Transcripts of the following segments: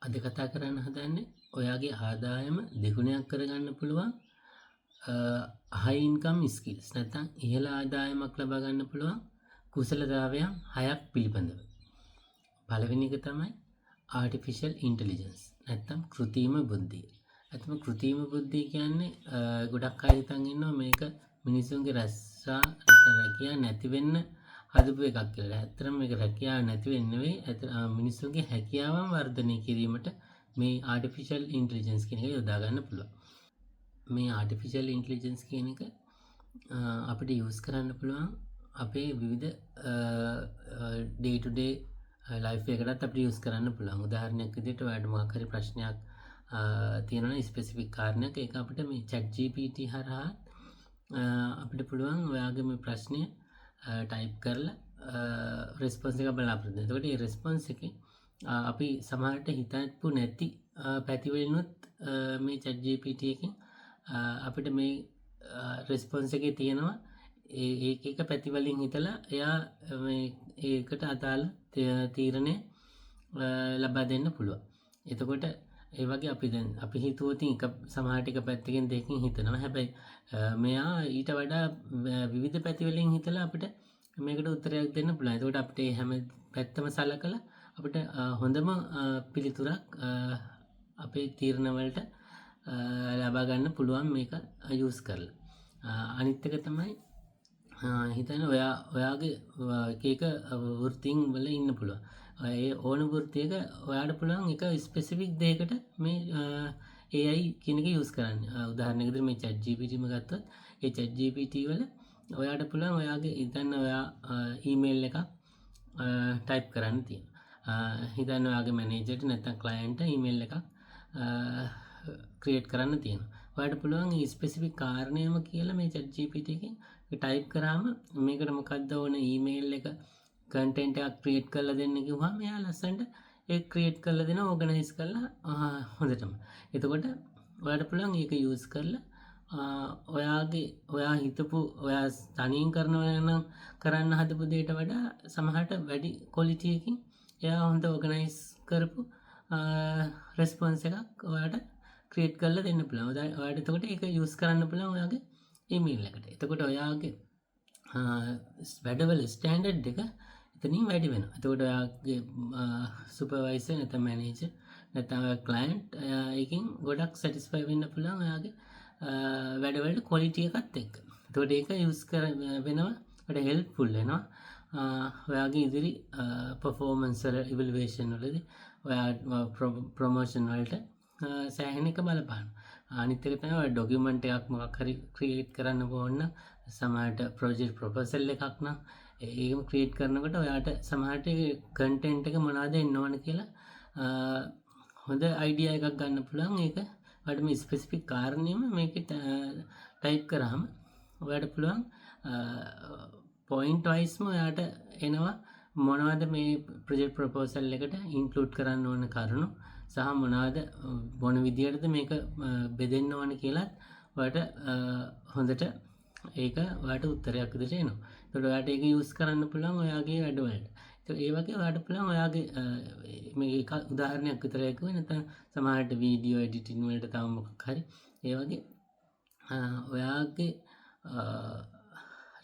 අද කතා කරන්න හදන්නේ ඔයාගේ ආදායම දෙගුණයක් කරගන්න පුළුවන් high income skills නැත්නම් ඉහළ ආදායමක් ලබා ගන්න පුළුවන් කුසලතාවයන් 6ක් පිළිබඳව. පළවෙනි එක තමයි artificial intelligence නැත්නම් කෘත්‍රිම බුද්ධිය. ඇත්තම කෘත්‍රිම බුද්ධිය කියන්නේ ගොඩක් අය හිතන් ඉන්නවා මේක මිනිසුන්ගේ රැකියාව නැති වෙන්න හදපු එකක් කියලා. ඇත්තටම මේක රැකියාව නැති වෙන්නේ නෙවෙයි. මිනිසුන්ගේ හැකියාවන් වර්ධනය කිරීමට මේ artificial intelligence කියන එක යොදා ගන්න පුළුවන්. මේ artificial intelligence කියන එක අපිට use කරන්න පුළුවන් අපේ විවිධ day to day life එකකටත් අපිට use කරන්න පුළුවන්. උදාහරණයක් විදිහට ඔයාලට මොකක් හරි ප්‍රශ්නයක් තියෙනවා ස්පෙસિෆික් කාරණයක් ඒක අපිට මේ chat GPT හරහා අපිට පුළුවන් ඔයාගේ මේ ප්‍රශ්නය ටයිප් කරලා රෙස්පොන්ස් එක බලාපොරොත්තු වෙන්න. එතකොට මේ රෙස්පොන්ස් එකේ අපි සමහරට හිතපු නැති පැතිවලිනුත් මේ chat GPT එකෙන් අපිට මේ රෙස්පොන්ස් එකේ තියෙනවා ඒක එක පැතිවලින් හිතලා එයා මේ ඒකට අදාළ තීරණය ලබා දෙන්න පුළුවන්. එතකොට ඒ වගේ අපි හිතුවොත් එක සමහරට එක පැත්තකින් දෙකකින් හිතනවා. හැබැයි මෙයා ඊට වඩා විවිධ පැතිවලින් හිතලා අපිට මේකට උත්තරයක් දෙන්න පුළුවන්. එතකොට අපිට හැම පැත්තම සලකලා අපිට හොඳම පිළිතුරක් අපේ තීරණ වලට ලබා ගන්න පුළුවන් මේක යූස් කරලා. අනිත් එක තමයි හිතන්න ඔයාගේ එක වෘත්තීන් වල ඉන්න පුළුවන්. ඒ ඕන වෘත්තියක ඔයාට පුළුවන් එක ස්පෙસિෆික් දෙයකට මේ AI කියන එක යූස් කරන්න. උදාහරණයකට මේ chat GPT ම ගත්තොත් ඒ chat GPT වල ඔයාට පුළුවන් ඔයාගේ හිතන්න ඔයා ඊමේල් එකක් ටයිප් කරන්න තියෙනවා. හිතන්න ඔයාගේ මැනේජර්ට නැත්නම් ක්ලයන්ට් ඊමේල් එකක් ක්‍රියේට් කරන්න තියෙනවා. ඔයාට පුළුවන් මේ ස්පෙસિෆික් කාරණේම කියලා මේ chat GPT එකෙන් ටයිප් කරාම මේකට මොකක්ද ඕන ඊමේල් එක කන්ටෙන්ට් එකක් ක්‍රියේට් කරලා දෙන්න කිව්වම එයා ලස්සනට ඒක ක්‍රියේට් කරලා දෙනවා ඕගනයිස් කරලා හොඳටම. එතකොට ඔයාට පුළුවන් ඒක යූස් කරලා ඔයා හිතපු ඔයා තනියෙන් කරනවා නම් කරන්න හදපු දෙයට වඩා සමහරට වැඩි ක්වොලිටි එකකින් එයා හොඳ ඕගනයිස් කරපු රෙස්පොන්ස් එකක් ඔයාට ක්‍රියේට් කරලා දෙන්න පුළුවන්. ඔයාට එතකොට ඒක යූස් කරන්න පුළුවන් ඔයාගේ ඊමේල් එකට. එතකොට ඔයාගේ වැඩවල ස්ටෑන්ඩඩ් එක එතනින් වැඩි වෙනවා. එතකොට ඔයාගේ සුපර්වයිසර් නැත්නම් මැනේජර් නැත්නම් ක්ලයන්ට් එකකින් ගොඩක් සැටිස්ෆයි වෙන්න පුළුවන් ඔයාගේ වැඩවලට ක්වොලිටි එකත් එක්ක. එතකොට ඒක යූස් වෙනවා ඔයාලට හෙල්ප්ෆුල් වෙනවා. ඔයාගේ ඉදිරි පර්ෆෝමන්ස් වල ඉවැලුවේෂන් වලදී ඔයා ප්‍රොමෝෂන් වලට සෑහෙන එක බලපානවා. අනිත් එක තමයි ඔය ඩොකියුමන්ට් එකක් මොකක් හරි ක්‍රියේට් කරන්න ඕන නම් සමහරට ප්‍රොජෙක්ට් ප්‍රොපෝසල් එකක් නම් ඒකම ක්‍රියේට් කරනකොට ඔයාට සමහරට කන්ටෙන්ට් එක මොනවද එන්න ඕන කියලා හොඳ අයිඩියා එකක් ගන්න පුළුවන්. ඒක ඔයාලට මේ ස්පෙસિෆික් කාරණේම මේකේ ටයිප් කරාම ඔයාට පුළුවන් පොයින්ට් වයිස්ම ඔයාට එනවා මොනවද මේ ප්‍රොජෙක්ට් ප්‍රොපෝසල් එකට ඉන්ක්ලූඩ් කරන්න ඕන කරුණු සහ මොනවද මොන විදියටද මේක බෙදෙන්න ඕන කියලාත් ඔයාට හොඳට ඒක ඔයාට උත්තරයක් විදිහට එනවා. ඒකට ඔයාට ඒක යූස් කරන්න පුළුවන් ඔයාගේ වැඩවලට. ඒ වගේ ඔයාට පුළුවන් ඔයාගේ මේ එක උදාහරණයක් විතරයි කිව්වේ නැත්නම් සමහරට වීඩියෝ එඩිටින් වලට තව මොකක් හරි ඒ වගේ ඔයාගේ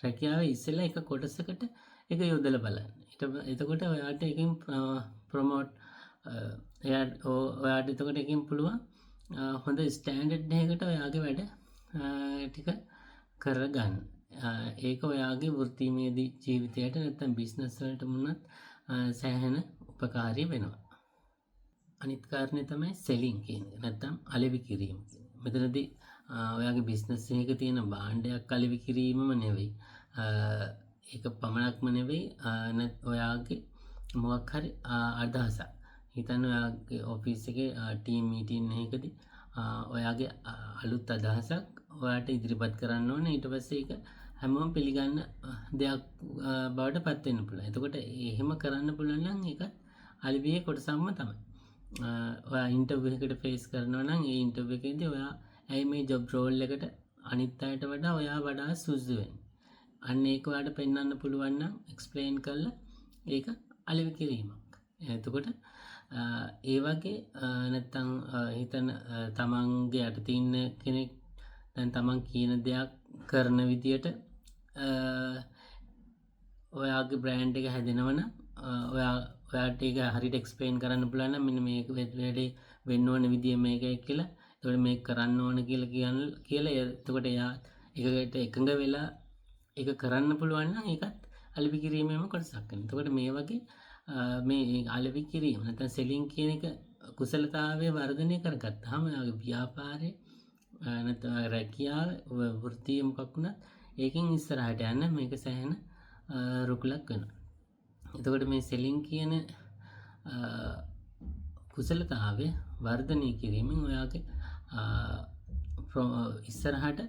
රැකියාවේ ඉස්සෙල්ලා එක කොටසකට ඒක යොදලා බලන්න. එතකොට ඔයාට එකකින් ප්‍රොමෝට් ඔයාට එතකොට එකකින් පුළුවන් හොඳ ස්ටෑන්ඩඩ් එකකට ඔයාගේ වැඩ ටික කරගන්න. ඒක ඔයාගේ වෘත්තීමය ජීවිතයට නැත්නම් බිස්නස් වලට මුණත් සෑහෙන උපකාරී වෙනවා. අනිත් කාරණේ තමයි සෙලින් කියන්නේ. නැත්නම් අලෙවි කිරීම කියන්නේ. මෙතනදී ඔයාගේ බිස්නස් එකක තියෙන භාණ්ඩයක් අලෙවි කිරීමම නෙවෙයි. ඒක පමණක්ම නෙවෙයි ඔයාගේ මොකක් හරි අදහසක්. හිතන්න ඔයාගේ ඔෆිස් එකේ ටීම් මීටින් එකකදී ඔයාගේ අලුත් අදහසක් ඔයාට ඉදිරිපත් කරන්න ඕනේ. ඊට පස්සේ ඒක හැමෝම පිළිගන්න දෙයක් බවට පත් වෙන්න පුළුවන්. එතකොට එහෙම කරන්න පුළුවන් නම් ඒක අලෙවියේ කොටසක්ම තමයි. ඔයා ඉන්ටර්විව් එකකට ෆේස් කරනවා නම් ඒ ඉන්ටර්විව් එකේදී ඔයා ඇයි මේ ජොබ් රෝල් එකට අනිත් අයට වඩා ඔයා වඩා සුදුසු වෙන්නේ. අන්න ඒක ඔයාට පෙන්වන්න පුළුවන් නම් එක්ස්ප්ලেইন කරලා ඒක අලෙවි කිරීමක්. එතකොට ඒ වගේ නැත්තම් හිතන තමන්ගේ යටතේ ඉන්න කෙනෙක් දැන් තමන් කියන දෙයක් කරන විදියට ඔයාගේ බ්‍රෑන්ඩ් එක හැදෙනවනම් ඔයාට ඒක හරියට එක්ස්ප්ලেইন කරන්න පුළුවන් නම් මෙන්න මේක වැඩේ වෙන්න ඕන විදිය මේකයි කියලා. එතකොට මේක කරන්න ඕන කියලා එතකොට එයා ඒකට එකඟ වෙලා ඒක කරන්න පුළුවන් නම් ඒකත් අලෙවි කිරීමේම කොටසක් වෙනවා. එතකොට මේ වගේ මේ අලෙවි කිරීම නැත්නම් සෙලින් කියන එක කුසලතාවය වර්ධනය කරගත්තාම ඔයාගේ ව්‍යාපාරේ නැත්නම් රැකියාව වෘත්තිය මොකක් වුණත් ඒකෙන් ඉස්සරහට යන්න මේක සෑහෙන රුකුලක් වෙනවා. එතකොට මේ සෙලින් කියන කුසලතාවය වර්ධනය කිරීමෙන් ඔයාගේ ඉස්සරහට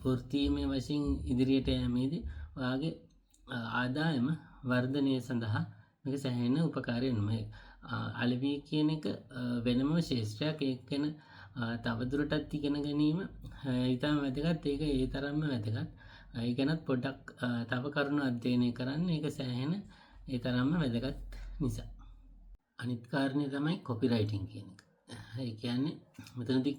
වෘත්තීමය වශයෙන් ඉදිරියට යෑමේදී ඔයාගේ ආදායම වර්ධනය සඳහා මේක සෑහෙන උපකාරී වෙනවා. අලෙවි කියන එක වෙනම ශාස්ත්‍රයක්. ඒක ගැන තවදුරටත් ඉගෙන ගැනීම ඊටම වැදගත්. ඒක ඒ තරම්ම වැදගත්. ඒ ගැනත් පොඩ්ඩක් තව කරුණු අධ්‍යයනය කරන්න. ඒක සෑහෙන ඒ තරම්ම වැදගත් නිසා. අනිත් කාරණේ තමයි කොපිරයිටින් කියන එක. ඒ කියන්නේ මෙතනදී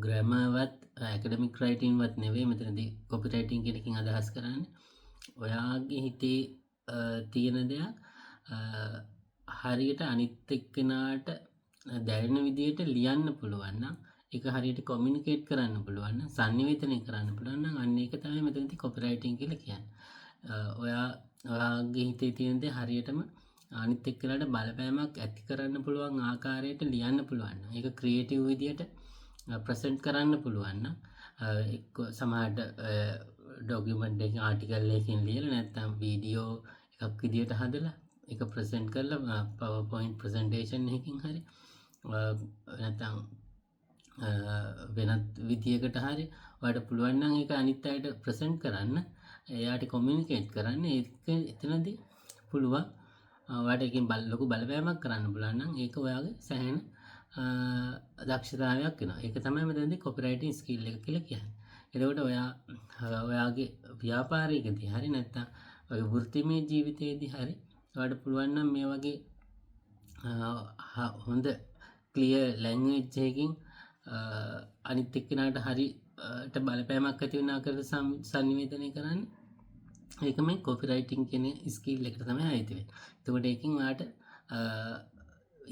ග්‍රැමර්වත් ඇකඩමික් රයිටින්වත් නෙවෙයි මෙතනදී කොපිරයිටින් කියන එකකින් අදහස් කරන්නේ. ඔයාගේ හිතේ තියෙන දෙයක් හරියට අනිත් එක්කෙනාට දැනෙන විදිහට ලියන්න පුළුවන් නම් ඒක හරියට කොමියුනිකේට් කරන්න පුළුවන් නම් සංනිවේදනය කරන්න පුළුවන් නම් අන්න ඒක තමයි මෙතනදී කොපිරයිටින් කියලා කියන්නේ. ඔයාගේ හිතේ තියෙන දේ හරියටම අනිත් එක්කෙනාට බලපෑමක් ඇති කරන්න පුළුවන් ආකාරයට ලියන්න පුළුවන්. ඒක ක්‍රියේටිව් විදියට ප්‍රසන්ට් කරන්න පුළුවන් නම් එක්ක සමහරට ඩොකියුමන්ට් එකකින් ආටිකල් එකකින් ලියලා නැත්නම් වීඩියෝ එකක් විදියට හදලා ඒක ප්‍රසන්ට් කරලා PowerPoint ප්‍රසන්ටේෂන් එකකින් හරි නැත්නම් වෙනත් විදියකට හරි ඔයාලට පුළුවන් නම් ඒක අනිත් අයට ප්‍රසන්ට් කරන්න, එයාට කොමියුනිකේට් කරන්න. ඒක එතනදී පුළුවන් ඔයාලට එකෙන් ලොකු බලපෑමක් කරන්න පුළුවන් නම් ඒක ඔයාගේ සෑහෙන දක්ෂතාවයක් වෙනවා. ඒක තමයි මෙතනදී කොපිරයිටින් ස්කිල් එක කියලා කියන්නේ. එතකොට ඔයාගේ ව්‍යාපාරිකදී හරි නැත්නම් ඔය වෘත්තිමය ජීවිතයේදී හරි ඔයාලට පුළුවන් නම් මේ වගේ හොඳ ක්ලියර් ලැන්ග්වේජ් එකකින් අනිත් එක්කෙනාට හරියට බලපෑමක් ඇති වෙන ආකාරයට සංනිවේදනය කරන්න. ඒක මේ කොපිරයිටින් කියන ස්කිල් එකට තමයි අයිති වෙන්නේ. එතකොට ඒකෙන් ඔයාට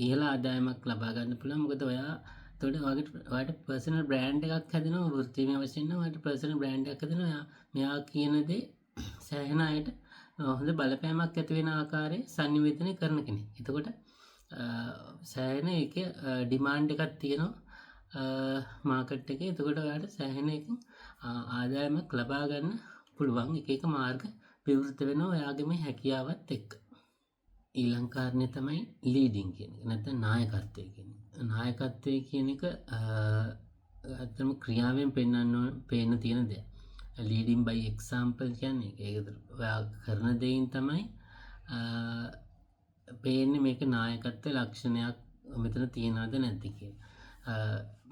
ඉහළ ආදායමක් ලබා ගන්න පුළුවන්. මොකද ඔයාට පර්සනල් බ්‍රෑන්ඩ් එකක් හැදෙනවා. වෘත්තිමය වශයෙන් නම් ඔයාට පර්සනල් බ්‍රෑන්ඩ් එකක් හැදෙනවා. මෙයා කියන දේ සෑහෙන අයට හොඳ බලපෑමක් ඇති වෙන ආකාරයේ සංනිවේදනය කරන කෙනෙක්. එතකොට සෑහෙන ඒකේ ඩිමාන්ඩ් එකක් තියෙනවා මාකට් එකේ. එතකොට ඔයාට සෑහෙන එකකින් ආදායමක් ලබා ගන්න පුළුවන්. එක මාර්ග විවෘත වෙනවා ඔයාගේ මේ හැකියාවත් එක්ක. ඊළඟ කාරණේ තමයි ලීඩින් කියන එක. නැත්නම් නායකත්වය කියන එක. නායකත්වය කියන එක අත්‍තරම ක්‍රියාවෙන් පේන්න තියෙන දෙයක්. ලීඩින් බයි එක්සැම්පල් කියන්නේ ඒක ඔයා කරන දෙයින් තමයි පේන්නේ මේක නායකත්ව ලක්ෂණයක් මෙතන තියෙනවද නැද්ද කියලා.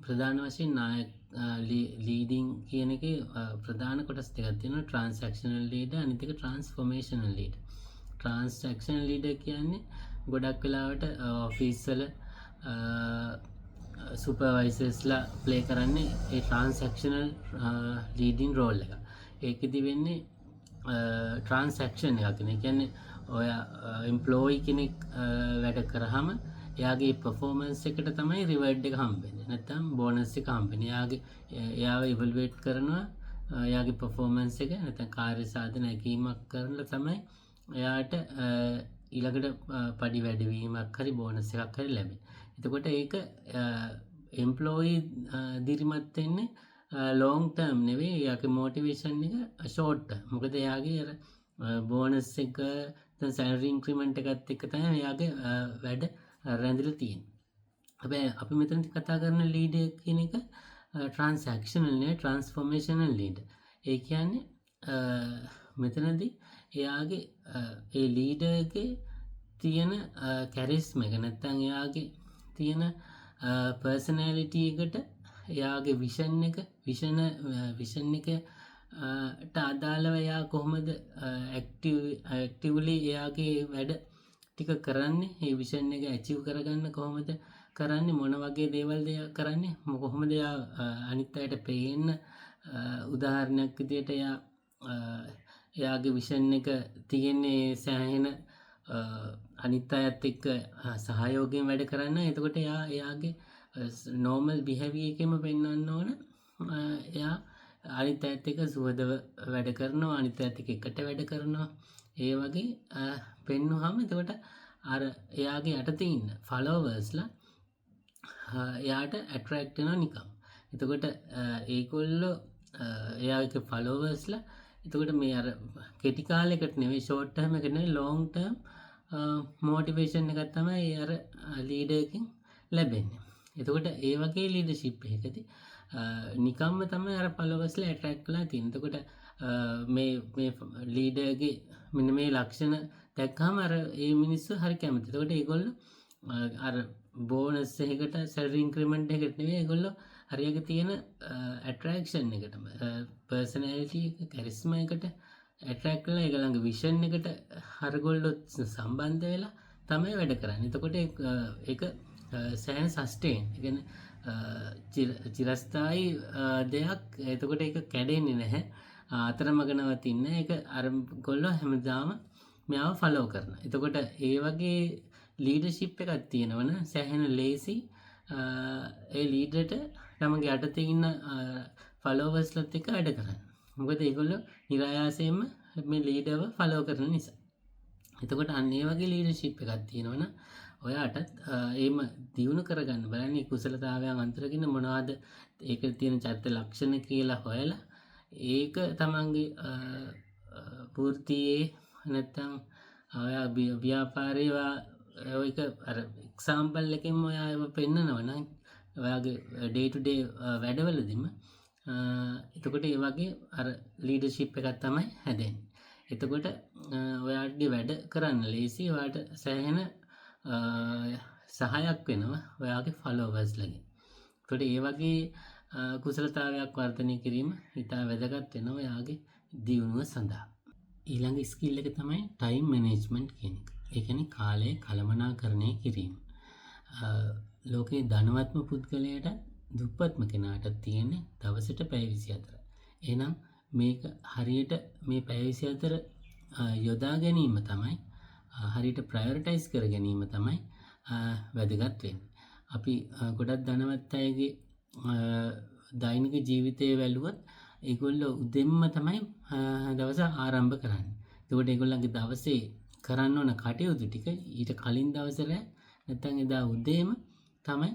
ප්‍රධාන වශයෙන් ලීඩින් කියන එකේ ප්‍රධාන කොටස් දෙකක් තියෙනවා. ට්‍රාන්සැක්ෂනල් ලීඩර් අනිත් එක ට්‍රාන්ස්ෆෝමේෂනල් ලීඩර්. ට්‍රාන්සැක්ෂනල් ලීඩර් කියන්නේ ගොඩක් වෙලාවට ඔෆිස් වල සුපර්වයිසර්ස්ලා ප්ලේ කරන්නේ ඒ ට්‍රාන්සැක්ෂනල් ලීඩින් රෝල් එක. ඒකෙදි වෙන්නේ ට්‍රාන්සැක්ෂන් එකක්. ඒ කියන්නේ ඔයා එම්ප්ලොයි කෙනෙක් වැඩ කරාම එයාගේ පර්ෆෝමන්ස් එකට තමයි රිවර්ඩ් එක හම්බෙන්නේ. නැත්නම් බෝනස් එක හම්බෙන්නේ. එයාව ඉවලුවේට් කරනවා එයාගේ පර්ෆෝමන්ස් එක නැත්නම් කාර්ය සාධන ඇගීමක් කරලා තමයි එයාට ඊළඟට පඩි වැඩිවීමක් හරි බෝනස් එකක් හරි ලැබෙන්නේ. එතකොට ඒක එම්ප්ලොයි දිරිමත් වෙන්නේ ලොන්ග් ටර්ම් නෙවෙයි. එයාගේ මොටිවේෂන් එක ෂෝට් ටර්ම්. මොකද එයාගේ අර බෝනස් එක දැන් සැලරි ඉන්ක්‍රිමන්ට් එකත් එක්ක තමයි එයාගේ වැඩ රැඳිලා තියෙන්නේ. හැබැයි අපි මෙතනදී කතා කරන ලීඩර් කියන එක ට්‍රාන්සැක්ෂනල් නේ, ට්‍රාන්ස්ෆෝමේෂනල් ලීඩර්. ඒ කියන්නේ මෙතනදී එයාගේ ඒ ලීඩර්ගේ තියෙන කැරිස්ම එක නැත්නම් එයාගේ තියෙන පර්සනැලිටි එකට එයාගේ විෂන් එකට අදාළව එයා කොහොමද ඇක්ටිව්ලි එයාගේ වැඩ ටික කරන්නේ ඒ විෂන් එක ඇචීව් කරගන්න කොහොමද කරන්නේ මොන වගේ දේවල්ද කරන්නේ කොහොමද අනිත් අයට පේන්න උදාහරණයක් විදියට එයාගේ විෂන් එක තියෙන්නේ සෑහෙන අනිත් අයත් එක්ක සහයෝගයෙන් වැඩ කරන්න එතකොට එයාගේ නෝමල් බිහැවියර් එකෙම පෙන්වන්න ඕන එයා අනිත් අයත් එක්ක සුවදව වැඩ කරනවා අනිත් අයත් එක්ක එකට වැඩ කරනවා ඒ වගේ පෙන්නුවාම එතකොට අර එයාගේ යටතේ ඉන්න ෆලෝවර්ස්ලා එයාට ඇට්‍රැක්ට් වෙනවා නිකම්. එතකොට ඒගොල්ලෝ එයාගේ ෆලෝවර්ස්ලා එතකොට මේ අර කෙටි කාලයකට නෙවෙයි ෂෝට් ටර්ම් එකට නෙවෙයි ලොන්ග් ටර්ම් මොටිවේෂන් එකක් තමයි අර ලීඩර් එකෙන් ලැබෙන්නේ. එතකොට ඒ වගේ ලීඩර්ෂිප් එකකදී නිකම්ම තමයි අර ෆලෝවර්ස්ලා ඇට්‍රැක්ට් වෙලා තියෙන්නේ. එතකොට මේ ලීඩර්ගේ මෙන්න මේ ලක්ෂණ දැක්කම අර ඒ මිනිස්සු හරි කැමතියි. එතකොට ඒගොල්ලෝ අර බෝනස් එකකට සැලරි ඉන්ක්‍රිමන්ට් එකකට නෙවෙයි ඒගොල්ලෝ හරියක තියෙන ඇට්‍රැක්ෂන් එකටම පර්සනැලිටි එක කැරිස්මා එකට ඇට්‍රැක්ට් වෙලා ඒගොල්ලන්ගේ විෂන් එකට හරගොල්ලෝ සම්බන්ධ වෙලා තමයි වැඩ කරන්නේ. එතකොට ඒක සෑහෙන සස්ටේන්. ඒ කියන්නේ චිරස්ථායි දෙයක්. එතකොට ඒක කැඩෙන්නේ නැහැ. අතරමඟ නවතින්නේ. ඒක අර ගොල්ලෝ හැමදාම මෙයාව ෆලෝ කරනවා. එතකොට ඒ වගේ ලීඩර්ෂිප් එකක් තියෙනවන සෑහෙන ලේසි ඒ ලීඩර්ට තමගේ යටතේ ඉන්න ෆලෝවර්ස්ලත් එක්ක වැඩ කරන්න. මොකද ඒගොල්ලෝ නිරායාසයෙන්ම මේ ලීඩර්ව ෆලෝ කරන නිසා. එතකොට අන්න ඒ වගේ ලීඩර්ෂිප් එකක් තියෙනවන ඔයාට ඒම දියුණු කරගන්න බලන්නේ කුසලතාවයන් අන්තර්ගින මොනවද ඒකට තියෙන චරිත ලක්ෂණ කියලා හොයලා ඒක තමන්ගේ වෘත්තියේ නැත්තම් ඔයා ව්‍යාපාරේ ඒක අර එක්සාම්පල් එකෙන් ඔයා ඒව පෙන්නනවා නම් ඔයාගේ ඩේ ටු ඩේ වැඩවලදීම එතකොට ඒ වගේ අර ලීඩර්ෂිප් එකක් තමයි හැදෙන්නේ. එතකොට ඔයාගේ වැඩ කරන්න ලේසි. ඔයාට සෑහෙන සහයක් වෙනවා ඔයාගේ ෆලෝවර්ස්ලගේ. එතකොට ඒ වගේ කුසලතාවයක් වර්ධනය කිරීම ඉතා වැදගත් වෙනවා ඔයාගේ දියුණුව සඳහා. ඊළඟ ස්කිල් එක තමයි ටයිම් මැනේජ්මන්ට් කියන එක. ඒ කියන්නේ කාලය කළමනාකරණය කිරීම. ලෝකේ ධනවත්ම පුද්ගලයාට දුප්පත්ම කෙනාට තියෙන දවසට පැය 24. එහෙනම් මේක හරියට මේ පැය 24 යොදා ගැනීම තමයි හරියට ප්‍රයොරිටයිස් කර ගැනීම තමයි වැදගත් වෙන්නේ. අපි ගොඩක් ධනවත් අයගේ දෛනික ජීවිතය වැළුවොත් ඒගොල්ලෝ උදෙන්ම තමයි දවස ආරම්භ කරන්නේ. එතකොට ඒගොල්ලන්ගේ දවසේ කරන්න ඕන කටයුතු ටික ඊට කලින් දවසට නැත්නම් එදා උදේම තමයි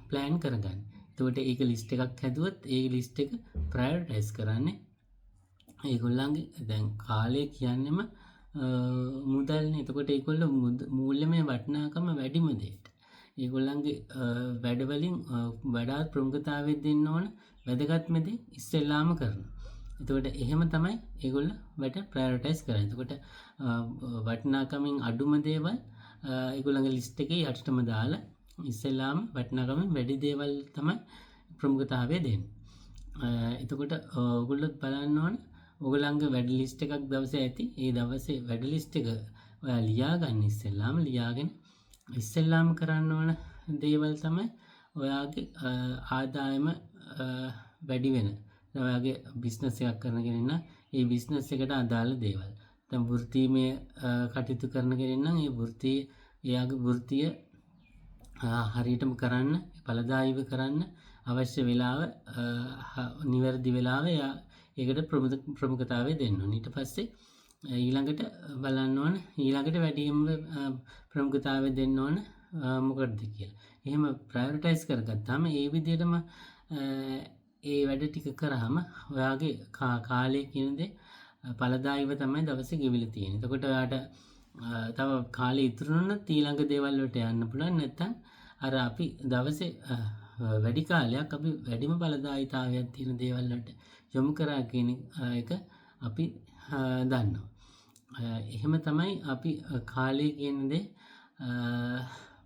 ප්ලෑන් කරගන්නේ. එතකොට ඒක ලිස්ට් එකක් හැදුවොත් ඒ ලිස්ට් එක ප්‍රයොරිටයිස් කරන්නේ ඒගොල්ලන්ගේ දැන් කාලය කියන්නේම මුදල්නේ. එතකොට ඒගොල්ලෝ මූල්‍යමය වටිනාකම වැඩිම දෙයට ඒගොල්ලන්ගේ වැඩවලින් වඩාත් ප්‍රමුඛතාවය දෙන්න ඕන වැදගත්ම දේ ඉස්සෙල්ලාම කරනවා. එතකොට එහෙම තමයි ඒගොල්ලෝ වැඩ ප්‍රයොරිටයිස් කරන්නේ. එතකොට වටිනාකමින් අඩුම දේවල් ඒගොල්ලන්ගේ ලිස්ට් එකේ යටටම දාලා ඉස්සෙල්ලාම වටිනාකමින් වැඩි දේවල් තමයි ප්‍රමුඛතාවය දෙන්නේ. එතකොට ඔයගොල්ලෝ බලන්න ඕන ඔයගොල්ලන්ගේ වැඩ ලිස්ට් එකක් දවසේ ඇති. ඒ දවසේ වැඩ ලිස්ට් එක ඔයා ලියා ගන්න ඉස්සෙල්ලාම ලියාගෙන ඉස්සෙල්ලාම කරන්න ඕන දේවල් තමයි ඔයාගේ ආදායම වැඩි වෙන. ඔයාගේ බිස්නස් එකක් කරනගෙන ඉන්න ඒ බිස්නස් එකට අදාළ දේවල්. දැන් වෘත්තීමය කටයුතු කරනගෙන නම් ඒ එයාගේ වෘත්තිය හරියටම කරන්න, ඵලදායීව කරන්න අවශ්‍ය වෙලාව නිවැරදි වෙලාව ඒකට ප්‍රමුඛතාවය දෙන්න ඕනේ. ඊට පස්සේ ඊළඟට බලන්න ඕන ඊළඟට වැඩිම ප්‍රමුඛතාවය දෙන්න ඕන මොකක්ද කියලා. එහෙම ප්‍රයොරිටයිස් කරගත්තාම ඒ විදිහටම ඒ වැඩ ටික කරාම ඔයාගේ කාලය කියන දේ ඵලදායීව තමයි දවසේ ගෙවිලා තියෙන්නේ. එතකොට ඔයාට තව කාලේ ඉතුරු නැත්නම් ඊළඟ දේවල් වලට යන්න පුළුවන්. නැත්නම් අර අපි දවසේ වැඩි කාලයක් අපි වැඩිම ඵලදායීතාවයක් තියෙන දේවල් වලට යොමු කරා කියන එක අපි දන්නවා. එහෙම තමයි අපි කාලය කියන දේ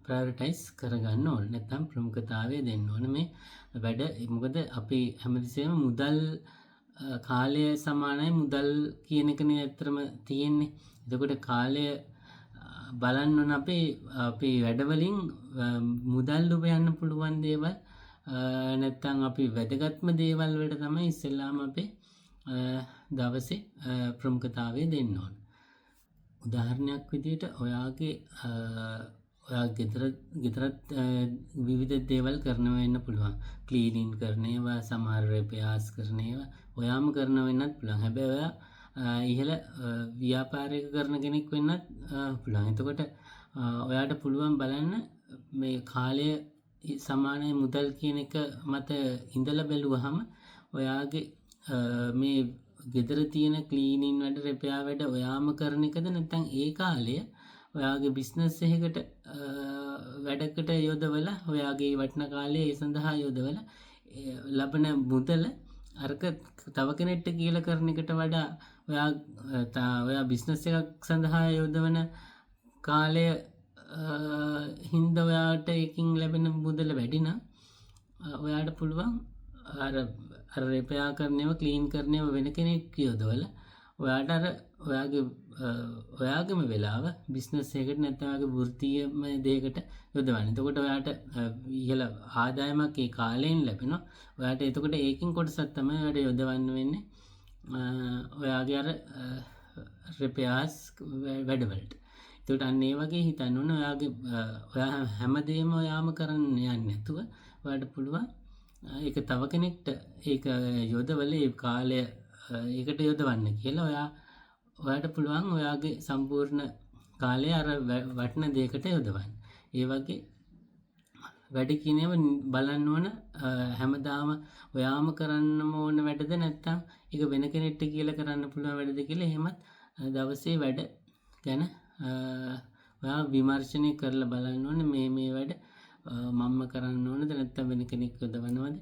ප්‍රයොරිටයිස් කරගන්න ඕනේ. නැත්නම් ප්‍රමුඛතාවය දෙන්න ඕනේ මේ වැඩ. මොකද අපි හැමතිස්සෙම මුදල් කාලය සමානයි මුදල් කියන එකනේ ඇත්තටම තියෙන්නේ. එතකොට කාලය බලන්න ඕන අපේ වැඩවලින් මුදල් උපයන්න පුළුවන් දේවල් නැත්තම් අපි වැදගත්ම දේවල් වලට තමයි ඉස්සෙල්ලාම අපේ දවසේ ප්‍රමුඛතාවය දෙන්න ඕන. උදාහරණයක් විදිහට ඔයාගේ ඔයා ගෙදරත් විවිධ දේවල් කරනවා වෙන්න පුළුවන්. ක්ලීනින් කරන ඒවා, සමහර රිපෙයාර්ස් කරන ඒවා ඔයාම කරනවා වෙන්නත් පුළුවන්. හැබැයි ඔයා ඉහළ ව්‍යාපාරයක කරන කෙනෙක් වෙන්නත් පුළුවන්. එතකොට ඔයාට පුළුවන් බලන්න මේ කාලය සමානයි මුදල් කියන එක මත ඉඳලා බැලුවහම ඔයාගේ මේ ගෙදර තියෙන ක්ලීනින් වැඩ රිපෙයාර් වැඩ ඔයාම කරන එකද නැත්නම් ඒ කාලය ඔයාගේ බිස්නස් එකකට වැඩකට යොදවලා ඔයාගේ වටිනා කාලය ඒ සඳහා යොදවලා ලබන මුදල අරක තව කෙනෙක්ට කියලා කරන එකට වඩා ඔයා බිස්නස් එකක් සඳහා යොදවන කාලය හින්දා ඔයාට එකකින් ලැබෙන මුදල වැඩි නම් ඔයාට පුළුවන් අර රිපෙයාර් කරනේව ක්ලීන් කරනේව වෙන කෙනෙක් යොදවලා ඔයාට අර ඔයාගේම වෙලාව බිස්නස් එකකට නැත්නම් ඔයාගේ වෘත්තීයම දෙයකට යොදවන්න. එතකොට ඔයාට ඉහළ ආදායමක් ඒ කාලයෙන් ලැබෙනවා. ඔයාට එතකොට ඒකෙන් කොටසක් තමයි ඔයාට යොදවන්න වෙන්නේ. ඔයාගේ අර රිපෙයාර්ස් වැඩවලට. එතකොට අන්න ඒ වගේ හිතන්න ඕන ඔයා හැමදේම ඔයාම කරන්න යන්නේ නැතුව ඔයාට පුළුවන් ඒක තව කෙනෙක්ට ඒක යොදවල ඒ කාලය ඒකට යොදවන්න කියලා ඔයාට පුළුවන් ඔයාගේ සම්පූර්ණ කාලය අර වටින දෙයකට යොදවන්න. ඒ වගේ වැඩ කියනව බලන්න ඕන හැමදාම ඔයාම කරන්නම ඕන වැඩද නැත්නම් ඒක වෙන කෙනෙක්ට කියලා කරන්න පුළුවන් වැඩද කියලා එහෙමත් දවසේ වැඩ ගැන ඔයා විමර්ශනය කරලා බලන්න ඕනේ මේ වැඩ මම කරන්න ඕනද නැත්නම් වෙන කෙනෙක් යොදවනවද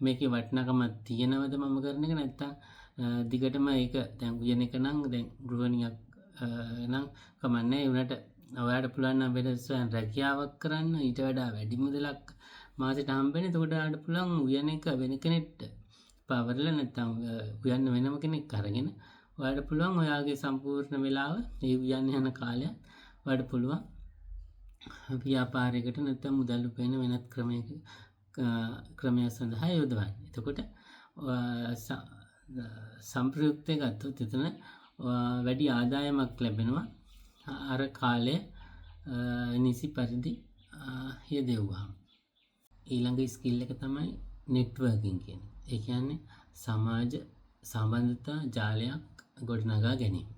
මේකේ වටිනාකමක් තියෙනවද මම කරන එක නැත්නම් දිගටම ඒක දැන් උයන එක නම් දැන් ගෘහණියක් නම් කමන්නේ උනට ඔයාට පුළුවන් නම් වෙනස්වයන් රැකියාවක් කරන්න ඊට වඩා වැඩි මුදලක් මාසෙට හම්බෙන්නේ. එතකොට ඔයාට පුළුවන් උයන එක වෙන කෙනෙක්ට පවර්ලා නැත්නම් උයන්න වෙනම කෙනෙක් අරගෙන ඔයාට පුළුවන් ඔයාගේ සම්පූර්ණ වෙලාව ඒ උයන්න යන කාලය ඔයාට පුළුවන් ව්‍යාපාරයකට නැත්නම් මුදල් උපයන වෙනත් ක්‍රමයක් සඳහා යොදවන්න. එතකොට සම්ප්‍රයුක්තය ගත්තොත් එතන වැඩි ආදායමක් ලැබෙනවා අර කාලය නිසි පරිදි යෙදෙව්වහම. ඊළඟ ස්කිල් එක තමයි නෙට්වර්කින් කියන්නේ. ඒ කියන්නේ සමාජ සම්බන්ධතා ජාලයක් ගොඩනගා ගැනීම.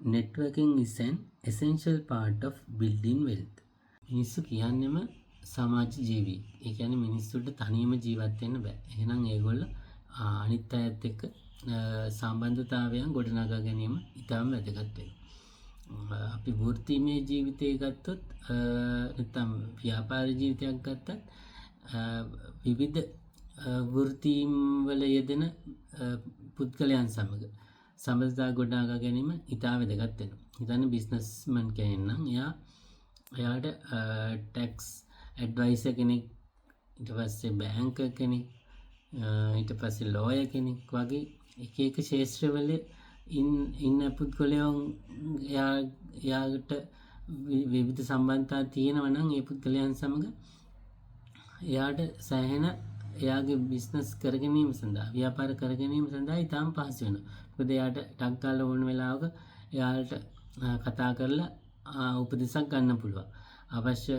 Networking is an essential part of building wealth. මිනිස්සු කියන්නේම සමාජ ජීවී. ඒ කියන්නේ මිනිස්සුන්ට තනියම ජීවත් වෙන්න බෑ. එහෙනම් ඒගොල්ලෝ අනිත් අයත් එක්ක සම්බන්ධතාවයන් ගොඩනගා ගැනීම ඉතාම වැදගත් වෙනවා. අපි වෘත්තීමය ජීවිතය ගත්තොත් නැත්නම් ව්‍යාපාර ජීවිතයක් ගත්තත් විවිධ වෘත්තීම් වල යෙදෙන පුද්ගලයන් සමග සම්බන්ධතා ගොඩනගා ගැනීම ඉතා වැදගත් වෙනවා. හිතන්න බිස්නස්මන් කෙනෙක් නම් එයාට ටැක්ස් ඇඩ්වයිසර් කෙනෙක්, ඊට පස්සේ බැංකර් කෙනෙක්, ඊට පස්සේ ලෝයර් කෙනෙක් වගේ එක එක ක්ෂේත්‍රවල ඉන්න පුද්ගලයන් එයාට විවිධ සම්බන්ධතා තියෙනවා නම් ඒ පුද්ගලයන් සමග එයාට සෑහෙන එයාගේ බිස්නස් කරගැනීම සඳහා ව්‍යාපාර කරගැනීම සඳහා ඉතාම පහසු වෙනවා. මොකද එයාට ටක් ගාලා ඕන වෙලාවක එයාට කතා කරලා උපදෙසක් ගන්න පුළුවන්. අවශ්‍ය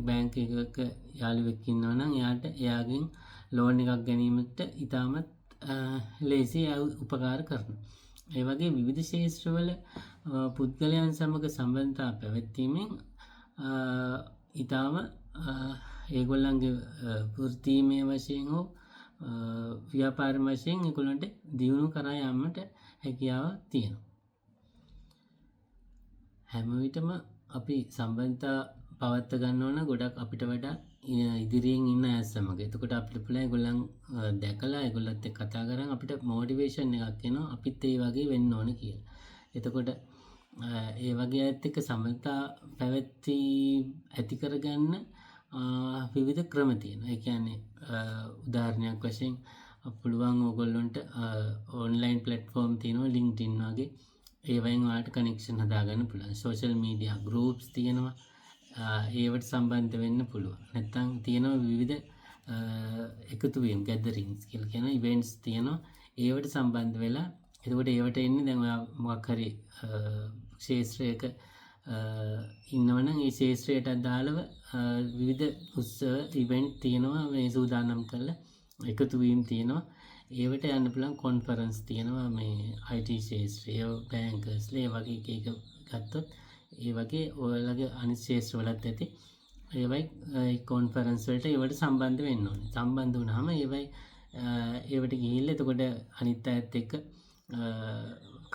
බැංක් එකක යාළුවෙක් ඉන්නවා නම් එයාට එයාගෙන් ලෝන් එකක් ගැනීමට ඉතාමත් ලේසි උපකාර කරනවා. ඒ වගේ විවිධ ක්ෂේත්‍රවල පුද්ගලයන් සමග සම්බන්ධතා පැවැත්වීමෙන් ඉතාම ඒගොල්ලන්ගේ වෘත්තීමය වශයෙන් හෝ ව්‍යාපාර වශයෙන් ඒගොල්ලන්ට දියුණු කරා යාමට හැකියාවක් තියෙනවා. හැම විටම අපි සම්බන්ධතා පවත්වා ගන්න ඕන ගොඩක් අපිට වඩා ඉදිරියෙන් ඉන්න අය සමග. එතකොට අපිට පුළුවන් ඒගොල්ලන් දැකලා ඒගොල්ලත් එක්ක කතා කරන් අපිට මොටිවේෂන් එකක් එනවා අපිත් ඒ වගේ වෙන්න ඕන කියලා. එතකොට ඒ වගේ අයත් එක්ක සම්බන්ධතා පැවැත්වී ඇති කරගන්න විවිධ ක්‍රම තියෙනවා. ඒ කියන්නේ උදාහරණයක් වශයෙන් පුළුවන් ඕගොල්ලන්ට ඔන්ලයින් ප්ලැට්ෆෝම් තියෙනවා LinkedIn වගේ. ඒවයින් ඔයාලට කනෙක්ෂන් හදාගන්න පුළුවන්. සෝෂල් මීඩියා ගෲප්ස් තියෙනවා. ඒවට සම්බන්ධ වෙන්න පුළුවන්. නැත්නම් තියෙනවා විවිධ එකතු වීම් ගැදරින්ග්ස් කියලා කියන ඉවෙන්ට්ස් තියෙනවා. ඒවට සම්බන්ධ වෙලා එතකොට ඒවට එන්නේ දැන් ඔයා මොකක් හරි ක්ෂේත්‍රයක ඉන්නවනම් ඒ ක්ෂේත්‍රයට අදාළව විවිධ උත්සව ඉවෙන්ට් තියෙනවා මේ සූදානම් කරලා එකතු වීම් තියෙනවා. ඒවට යන්න පුළුවන් කොන්ෆරන්ස් තියෙනවා මේ IT ක්ෂේත්‍රය බැංකර්ස්ලා ඒ වගේ එක ගත්තොත් ඒ වගේ ඔයාලගේ අනිත් ක්ෂේත්‍රවලත් ඇති ඒවයි කොන්ෆරන්ස් වලට ඒවට සම්බන්ධ වෙන්න ඕනේ. සම්බන්ධ වුණාම ඒවට ගිහිල්ලා එතකොට අනිත් අයත් එක්ක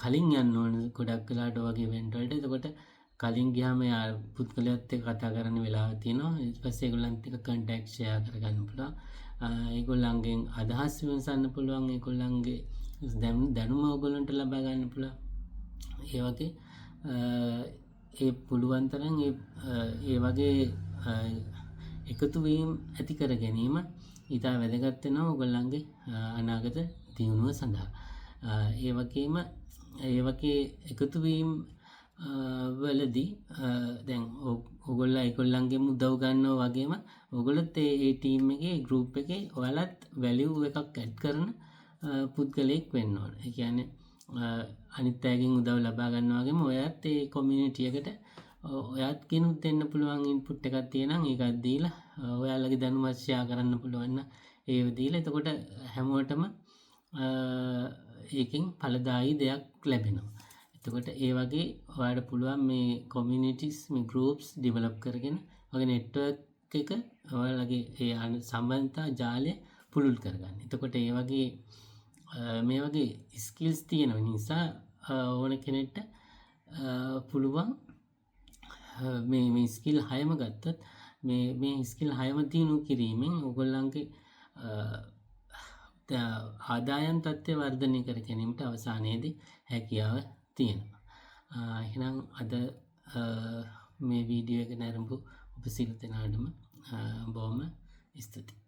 කලින් යන්න ඕනේ ගොඩක් වෙලාට වගේ ඉවෙන්ට් වලට. එතකොට කලින් ගියාම යා පුද්ගලයාත් එක්ක කතා කරන්න වෙලාව තියෙනවා. ඊට පස්සේ ඒගොල්ලන්ත් එක්ක කන්ටැක්ට් ෂෙයා කරගන්න පුළුවන්. ඒගොල්ලන්ගෙන් අදහස් විමසන්න පුළුවන්. ඒගොල්ලන්ගේ දැනුම ඕගොල්ලන්ට ලබා ගන්න පුළුවන්. ඒ වගේ ඒ පුළුවන් තරම් ඒ වගේ එකතු වීම ඇති කර ගැනීම ඉතා වැදගත් වෙනවා ඕගොල්ලන්ගේ අනාගත දියුණුව සඳහා. ඒ වගේම ඒ වගේ එකතු වීම වලදී දැන් ඕගොල්ලෝ ඒගොල්ලන්ගේ උදව් ගන්නවා වගේම ඕගොල්ලොත් ඒ ටීම් එකේ ගෲප් එකේ ඔයාලත් වැලියු එකක් ඇඩ් කරන පුද්ගලයෙක් වෙන්න ඕන. ඒ කියන්නේ අනිත් අයගෙන් උදව් ලබා ගන්නවා වගේම ඔයත් ඒ කමියුනිටි එකට ඔයත් කෙනුත් දෙන්න පුළුවන් ඉන්පුට් එකක් තියෙනම් ඒකත් දීලා ඔයාලගේ දැනුම ෂෙයා කරන්න පුළුවන් නම් ඒව දීලා එතකොට හැමෝටම ඒකෙන් ඵලදායී දෙයක් ලැබෙනවා. එතකොට ඒ වගේ ඔයාලට පුළුවන් මේ කමියුනිටිස් මේ ගෲප්ස් ඩෙවලොප් කරගෙන වගේ නෙට්වර්ක් එක ඔයාලගේ ඒ සම්බන්ධතා ජාලය පුළුල් කරගන්න. එතකොට ඒ වගේ මේ වගේ ස්කිල්ස් තියෙන නිසා ඕන කෙනෙක්ට පුළුවන් මේ ස්කිල් 6ම ගත්තත් මේ ස්කිල් 6ම දිනු කිරීමෙන් ඔයගොල්ලන්ගේ ආදායම් තත්ත්වය වර්ධනය කර ගැනීමට අවසානයේදී හැකියාව තියෙනවා. එහෙනම් අද මේ වීඩියෝ එක නරඹපු ඔබ සියලු දෙනාටම බොහොම ස්තුතියි.